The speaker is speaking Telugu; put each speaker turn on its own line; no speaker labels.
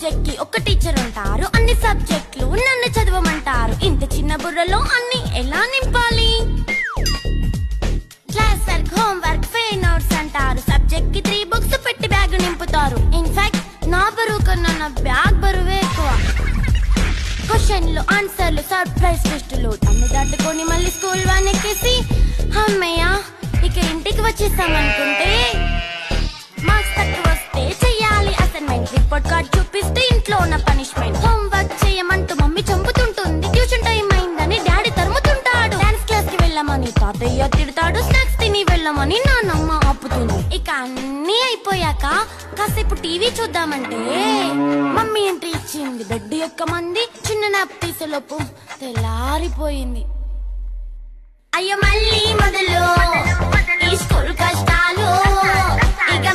సబ్జెక్ట్ కి ఒక టీచర్ ఉంటారు, అన్ని సబ్జెక్టులు నన్ను చదవమంటారు. ఇంత చిన్న బుర్రలో అన్ని ఎలా నింపాలి? Class work, home work, fail notes అంటారు. సబ్జెక్ట్ కి 3 బుక్స్ పెట్టి బ్యాగ్ నింపుతారు. ఇన్ఫాక్ట్ నా బరువు కన్నా నా బ్యాగ్ బరువే ఎక్కువ. క్వశ్చన్లు, ఆన్సర్లు, సర్ప్రైజ్ టెస్టులు అన్ని దాటుకొని మళ్ళీ స్కూల్ వ్యాన్ ఎక్కేసి అమ్మయ్య ఇక ఇంటికి వచ్చేసామనుకుంటే మార్క్స్ తక్కువ వస్తే చెయ్యాలి అసైన్మెంట్. రిపోర్ట్ కార్డ్ చూపిస్తే ఇంట్లో ఉన్న పనిష్మెంట్. హోమ్ వర్క్ చేయమంటూ మమ్మీ చంపుతుంటుంది. ట్యూషన్ టైం అయిందని డాడీ తరుముతుంటాడు. డాన్స్ క్లాస్ కి వెళ్ళమని తాతయ్య తిడతాడు. స్నాక్స్ తిని వెళ్ళమని నాన్నమ్మ ఆపుతుంది. ఇక అన్నీ అయిపోయాక కాసేపు టీవీ చూద్దామంటే మమ్మీ ఎంట్రీ ఇచ్చింది. బెడ్ యొక్క మంది చిన్న నాప్ తీసేలోపు తెల్లారిపోయింది. అయ్యో మళ్ళీ మొదలు ఈ స్కూల్ కష్టాలు. ఇక